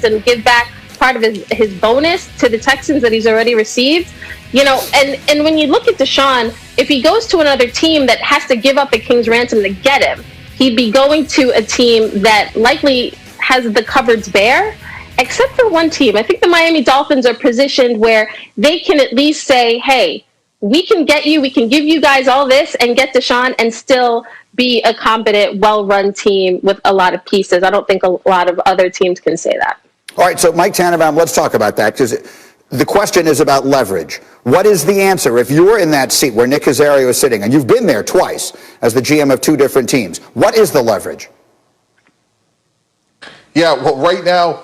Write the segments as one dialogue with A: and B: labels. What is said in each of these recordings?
A: and give back part of his bonus to the Texans that he's already received. And when you look at Deshaun, if he goes to another team that has to give up a king's ransom to get him, he'd be going to a team that likely has the cupboards bare, except for one team. I think the Miami Dolphins are positioned where they can at least say, hey, we can get you, we can give you guys all this and get Deshaun and still be a competent, well-run team with a lot of pieces. I don't think a lot of other teams can say that.
B: All right, so Mike Tannenbaum, let's talk about that, because the question is about leverage. What is the answer if you're in that seat where Nick Caserio is sitting, and you've been there twice as the GM of two different teams? What is the leverage?
C: Yeah, well, right now,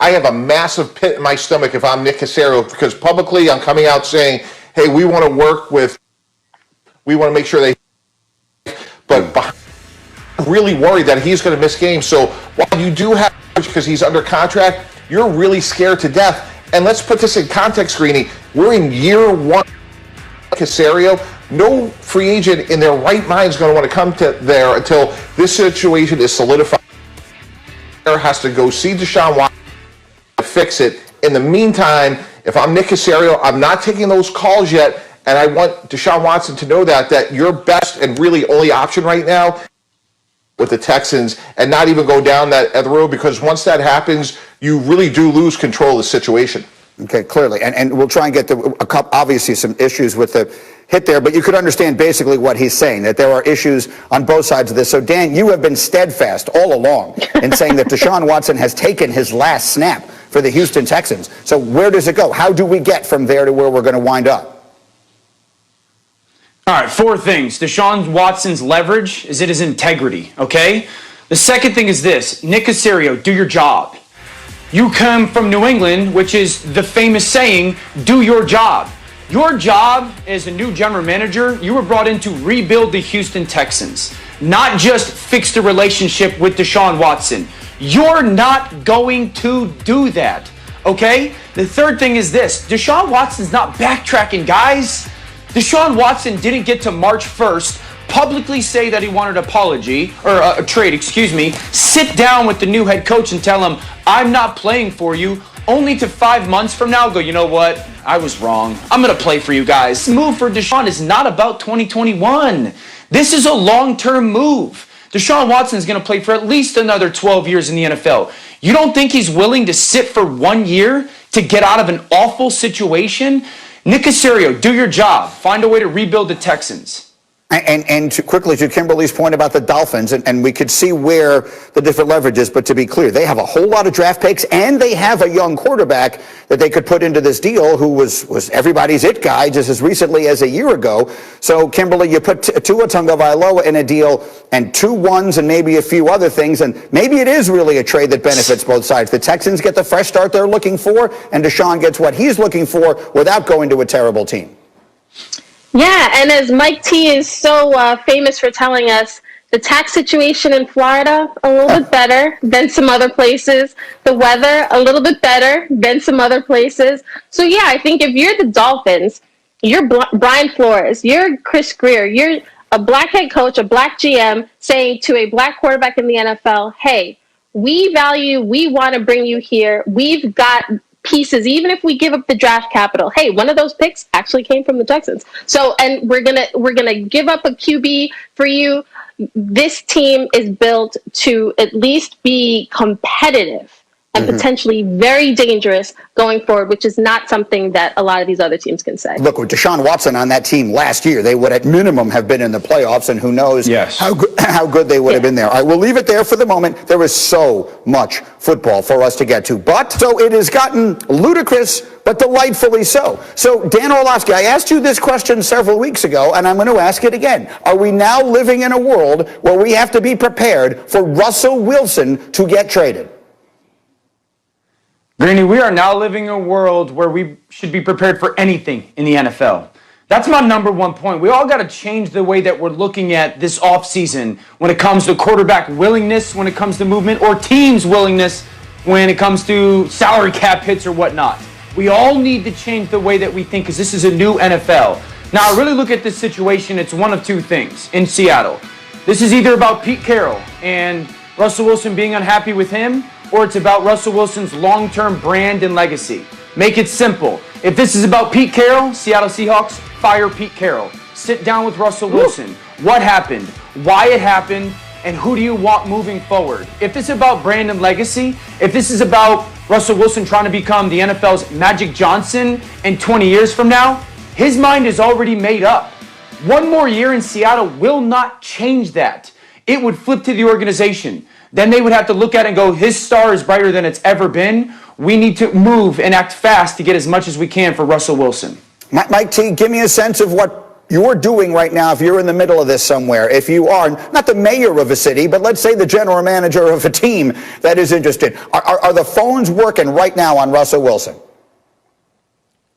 C: I have a massive pit in my stomach if I'm Nick Caserio, because publicly I'm coming out saying, hey, we want to make sure they, but I'm really worried that he's going to miss games. So while you do have, because he's under contract, you're really scared to death. And let's put this in context, Greeny. We're in year one. Caserio, no free agent in their right mind is going to want to come to there until this situation is solidified. Has to go see Deshaun Watson to fix it. In the meantime, if I'm Nick Caserio, I'm not taking those calls yet, and I want Deshaun Watson to know that your best and really only option right now with the Texans, and not even go down that other road, because once that happens, you really do lose control of the situation.
B: Okay, clearly. And we'll try and get to obviously some issues with the hit there, but you could understand basically what he's saying, that there are issues on both sides of this. So, Dan, you have been steadfast all along in saying that Deshaun Watson has taken his last snap for the Houston Texans. So where does it go? How do we get from there to where we're going to wind up?
D: All right, 4 things. Deshaun Watson's leverage is his integrity, okay? The second thing is this. Nick Caserio, do your job. You come from New England, which is the famous saying, do your job. Your job as a new general manager, you were brought in to rebuild the Houston Texans, not just fix the relationship with Deshaun Watson. You're not going to do that, okay? The third thing is this. Deshaun Watson's not backtracking, guys. Deshaun Watson didn't get to March 1st, publicly say that he wanted an apology, or a trade, sit down with the new head coach and tell him, I'm not playing for you, only to 5 months from now go, you know what, I was wrong. I'm going to play for you guys. This move for Deshaun is not about 2021. This is a long-term move. Deshaun Watson is going to play for at least another 12 years in the NFL. You don't think he's willing to sit for 1 year to get out of an awful situation? Nick Caserio, do your job. Find a way to rebuild the Texans.
B: And quickly to Kimberly's point about the Dolphins, and we could see where the different leverage is, but to be clear, they have a whole lot of draft picks, and they have a young quarterback that they could put into this deal who was everybody's it guy just as recently as a year ago. So, Kimberly, you put Tua Tagovailoa in a deal and 2 ones and maybe a few other things, and maybe it is really a trade that benefits both sides. The Texans get the fresh start they're looking for, and Deshaun gets what he's looking for without going to a terrible team.
A: Yeah, and as Mike T is so famous for telling us, the tax situation in Florida, a little bit better than some other places. The weather, a little bit better than some other places. So, yeah, I think if you're the Dolphins, you're Brian Flores, you're Chris Greer, you're a black head coach, a black GM, saying to a black quarterback in the NFL, hey, we want to bring you here. We've got pieces, even if we give up the draft capital. Hey, one of those picks actually came from the Texans. So, and we're gonna give up a QB for you. This team is built to at least be competitive and potentially very dangerous going forward, which is not something that a lot of these other teams can say.
B: Look, with Deshaun Watson on that team last year, they would at minimum have been in the playoffs, and who knows how good they would have been there. All right, we'll leave it there for the moment. There is so much football for us to get to. But so it has gotten ludicrous, but delightfully so. So, Dan Orlovsky, I asked you this question several weeks ago, and I'm going to ask it again. Are we now living in a world where we have to be prepared for Russell Wilson to get traded?
D: Greeny, we are now living in a world where we should be prepared for anything in the NFL. That's my number one point. We all got to change the way that we're looking at this offseason when it comes to quarterback willingness, when it comes to movement, or teams' willingness when it comes to salary cap hits or whatnot. We all need to change the way that we think, because this is a new NFL. Now, I really look at this situation, it's one of 2 things in Seattle. This is either about Pete Carroll and Russell Wilson being unhappy with him, or it's about Russell Wilson's long-term brand and legacy. Make it simple. If this is about Pete Carroll, Seattle Seahawks, fire Pete Carroll. Sit down with Russell Wilson. What happened? Why it happened? And who do you want moving forward? If this is about brand and legacy, if this is about Russell Wilson trying to become the NFL's Magic Johnson in 20 years from now, his mind is already made up. One more year in Seattle will not change that. It would flip to the organization. Then they would have to look at it and go, his star is brighter than it's ever been. We need to move and act fast to get as much as we can for Russell Wilson.
B: Mike T, give me a sense of what you're doing right now if you're in the middle of this somewhere. If you are not the mayor of a city, but let's say the general manager of a team that is interested. Are the phones working right now on Russell Wilson?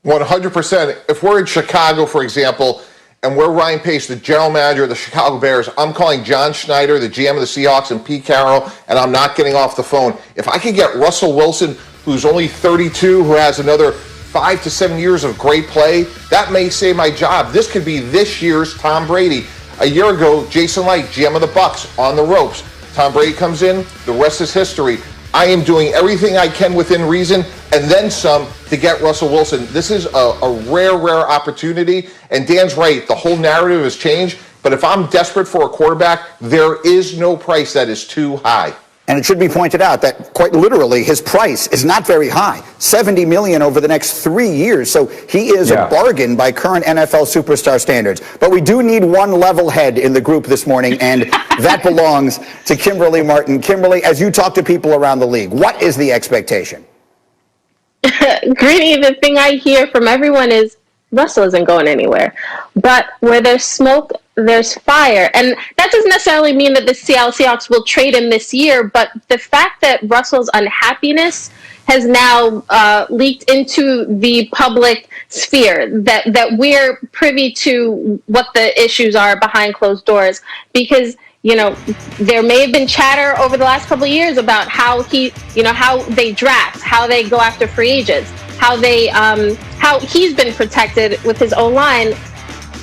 C: 100%. If we're in Chicago, for example, and we're Ryan Pace, the general manager of the Chicago Bears, I'm calling John Schneider, the GM of the Seahawks, and Pete Carroll, and I'm not getting off the phone. If I could get Russell Wilson, who's only 32, who has another 5 to 7 years of great play, that may save my job. This could be this year's Tom Brady. A year ago, Jason Light, GM of the Bucks, on the ropes. Tom Brady comes in, the rest is history. I am doing everything I can within reason and then some to get Russell Wilson. This is a rare opportunity. And Dan's right, the whole narrative has changed. But if I'm desperate for a quarterback, there is no price that is too high.
B: And it should be pointed out that quite literally his price is not very high, $70 million over the next 3 years. So he is a bargain by current NFL superstar standards. But we do need one level head in the group this morning, and that belongs to Kimberly Martin. Kimberly, as you talk to people around the league, what is the expectation?
A: Greeny, the thing I hear from everyone is Russell isn't going anywhere. But where there's smoke, there's fire. And that doesn't necessarily mean that the Seattle Seahawks will trade him this year, but the fact that Russell's unhappiness has now leaked into the public sphere, that we're privy to what the issues are behind closed doors. Because, you know, there may have been chatter over the last couple of years about how how they draft, how they go after free agents, how he's been protected with his O-line.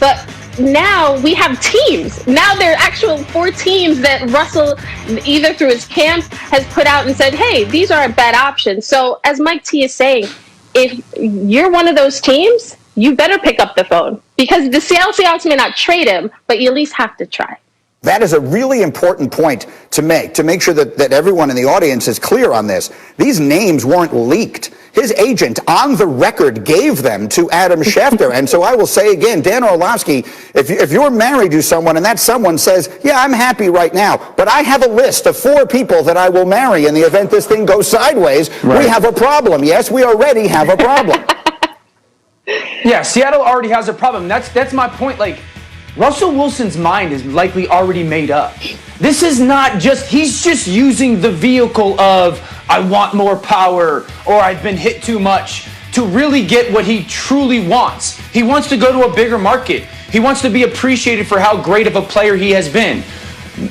A: But now we have teams. Now there are actual 4 teams that Russell, either through his camp, has put out and said, hey, these are a bad option. So as Mike T is saying, if you're one of those teams, you better pick up the phone. Because the Seattle Seahawks may not trade him, but you at least have to try.
B: That is a really important point to make sure that everyone in the audience is clear on this. These names weren't leaked. His agent on the record gave them to Adam Schefter. And so I will say again, Dan Orlovsky, if you're married to someone and that someone says, yeah, I'm happy right now, but I have a list of 4 people that I will marry in the event this thing goes sideways, we have a problem. Yes, we already have a problem.
D: Yeah, Seattle already has a problem. That's my point. Like, Russell Wilson's mind is likely already made up. This is not just, he's just using the vehicle of, I want more power, or I've been hit too much, to really get what he truly wants. He wants to go to a bigger market. He wants to be appreciated for how great of a player he has been.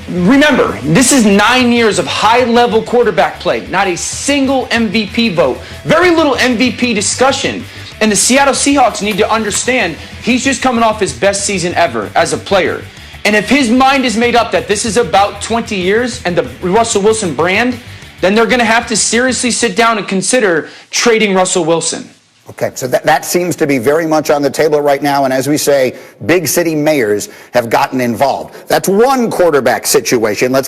D: Remember, this is 9 years of high-level quarterback play, not a single MVP vote, very little MVP discussion. And the Seattle Seahawks need to understand he's just coming off his best season ever as a player. And if his mind is made up that this is about 20 years and the Russell Wilson brand, then they're going to have to seriously sit down and consider trading Russell Wilson.
B: Okay, so that seems to be very much on the table right now. And as we say, big city mayors have gotten involved. That's one quarterback situation. Let's